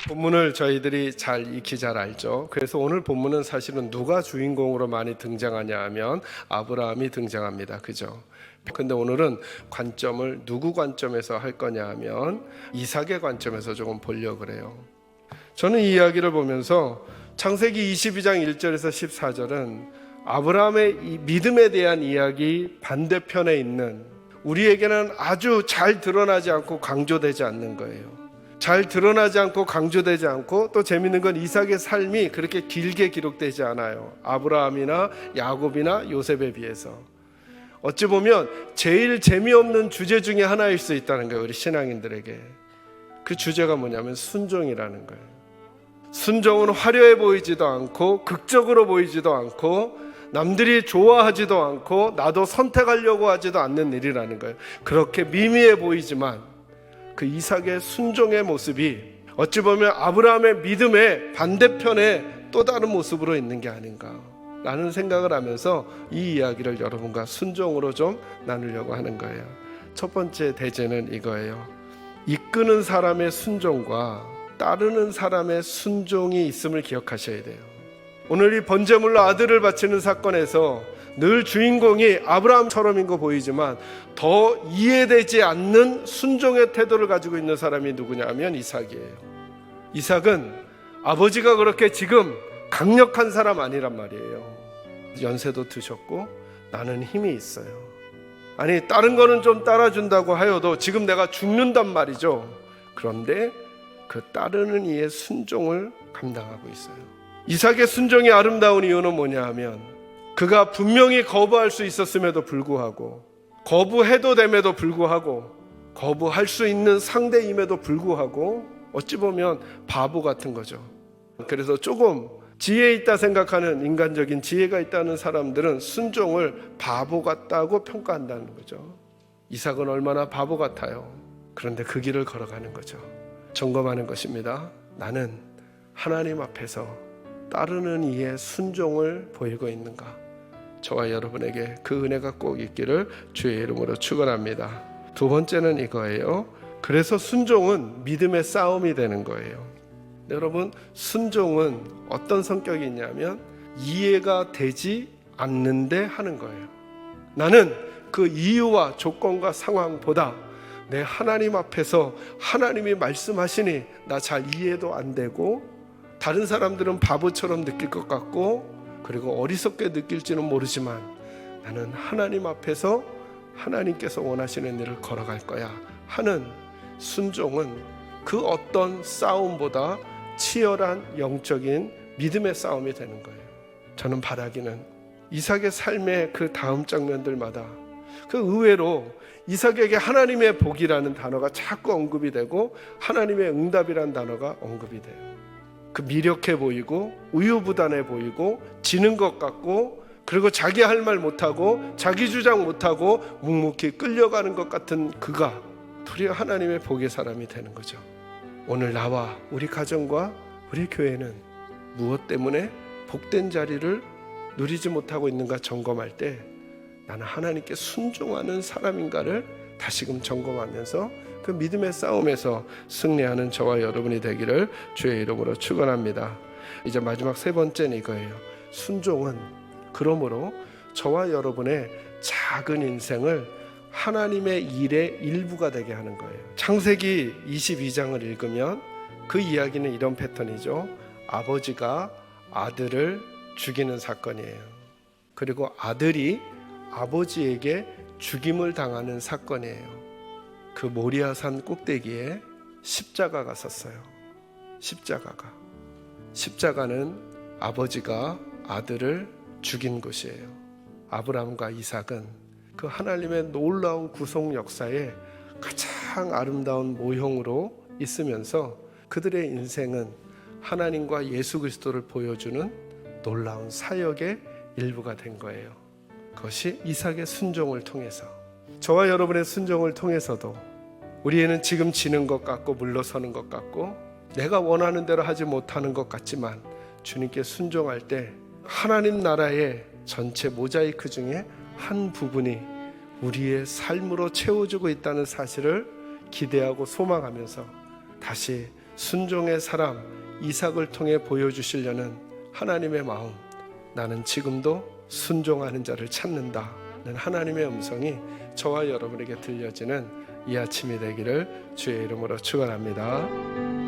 본문을 저희들이 익히 잘 알죠. 그래서 오늘 본문은 사실은 누가 주인공으로 많이 등장하냐 하면 아브라함이 등장합니다. 그죠? 근데 오늘은 관점을 누구 관점에서 할 거냐 하면 이삭의 관점에서 조금 보려고 그래요. 저는 이 이야기를 보면서 창세기 22장 1절에서 14절은 아브라함의 이 믿음에 대한 이야기 반대편에 있는, 우리에게는 아주 잘 드러나지 않고 강조되지 않는 거예요. 잘 드러나지 않고 강조되지 않고, 또 재밌는 건 이삭의 삶이 그렇게 길게 기록되지 않아요. 아브라함이나 야곱이나 요셉에 비해서. 어찌 보면 제일 재미없는 주제 중에 하나일 수 있다는 거예요, 우리 신앙인들에게. 그 주제가 뭐냐면 순종이라는 거예요. 순종은 화려해 보이지도 않고 극적으로 보이지도 않고 남들이 좋아하지도 않고 나도 선택하려고 하지도 않는 일이라는 거예요. 그렇게 미미해 보이지만 그 이삭의 순종의 모습이 어찌 보면 아브라함의 믿음의 반대편에 또 다른 모습으로 있는 게 아닌가 라는 생각을 하면서 이 이야기를 여러분과 순종으로 좀 나누려고 하는 거예요. 첫 번째 대제는 이거예요. 이끄는 사람의 순종과 따르는 사람의 순종이 있음을 기억하셔야 돼요. 오늘 이 번제물로 아들을 바치는 사건에서 늘 주인공이 아브라함처럼인 거 보이지만 더 이해되지 않는 순종의 태도를 가지고 있는 사람이 누구냐 하면 이삭이에요. 이삭은 아버지가 그렇게 지금 강력한 사람 아니란 말이에요. 연세도 드셨고 나는 힘이 있어요. 아니 다른 거는 좀 따라준다고 하여도 지금 내가 죽는단 말이죠. 그런데 그 따르는 이의 순종을 감당하고 있어요. 이삭의 순종이 아름다운 이유는 뭐냐 하면 그가 분명히 거부할 수 있었음에도 불구하고, 거부해도 됨에도 불구하고, 거부할 수 있는 상대임에도 불구하고 어찌 보면 바보 같은 거죠. 그래서 조금 지혜 있다 생각하는, 인간적인 지혜가 있다는 사람들은 순종을 바보 같다고 평가한다는 거죠. 이삭은 얼마나 바보 같아요. 그런데 그 길을 걸어가는 거죠. 점검하는 것입니다. 나는 하나님 앞에서 따르는 이의 순종을 보이고 있는가? 저와 여러분에게 그 은혜가 꼭 있기를 주의 이름으로 축원합니다. 두 번째는 이거예요. 그래서 순종은 믿음의 싸움이 되는 거예요. 여러분, 순종은 어떤 성격이 있냐면 이해가 되지 않는데 하는 거예요. 나는 그 이유와 조건과 상황보다 내 하나님 앞에서 하나님이 말씀하시니 나 잘 이해도 안 되고, 다른 사람들은 바보처럼 느낄 것 같고 그리고 어리석게 느낄지는 모르지만 나는 하나님 앞에서 하나님께서 원하시는 일을 걸어갈 거야 하는 순종은 그 어떤 싸움보다 치열한 영적인 믿음의 싸움이 되는 거예요. 저는 바라기는 이삭의 삶의 그 다음 장면들마다 그 의외로 이삭에게 하나님의 복이라는 단어가 자꾸 언급이 되고 하나님의 응답이라는 단어가 언급이 돼요. 그 미력해 보이고 우유부단해 보이고 지는 것 같고, 그리고 자기 할 말 못하고 자기 주장 못하고 묵묵히 끌려가는 것 같은 그가 도리어 하나님의 복의 사람이 되는 거죠. 오늘 나와 우리 가정과 우리 교회는 무엇 때문에 복된 자리를 누리지 못하고 있는가 점검할 때 나는 하나님께 순종하는 사람인가를 다시금 점검하면서 그 믿음의 싸움에서 승리하는 저와 여러분이 되기를 주의 이름으로 축원합니다. 이제 마지막 세 번째는 이거예요. 순종은 그러므로 저와 여러분의 작은 인생을 하나님의 일의 일부가 되게 하는 거예요. 창세기 22장을 읽으면 그 이야기는 이런 패턴이죠. 아버지가 아들을 죽이는 사건이에요. 그리고 아들이 아버지에게 죽임을 당하는 사건이에요. 그 모리아산 꼭대기에 십자가가 섰어요. 십자가는 아버지가 아들을 죽인 곳이에요. 아브라함과 이삭은 그 하나님의 놀라운 구속 역사에 가장 아름다운 모형으로 있으면서 그들의 인생은 하나님과 예수 그리스도를 보여주는 놀라운 사역의 일부가 된 거예요. 그것이 이삭의 순종을 통해서, 저와 여러분의 순종을 통해서도 우리는 지금 지는 것 같고 물러서는 것 같고 내가 원하는 대로 하지 못하는 것 같지만 주님께 순종할 때 하나님 나라의 전체 모자이크 중에 한 부분이 우리의 삶으로 채워주고 있다는 사실을 기대하고 소망하면서 다시 순종의 사람 이삭을 통해 보여주시려는 하나님의 마음, 나는 지금도 순종하는 자를 찾는다는 하나님의 음성이 저와 여러분에게 들려지는 이 아침이 되기를 주의 이름으로 축원합니다.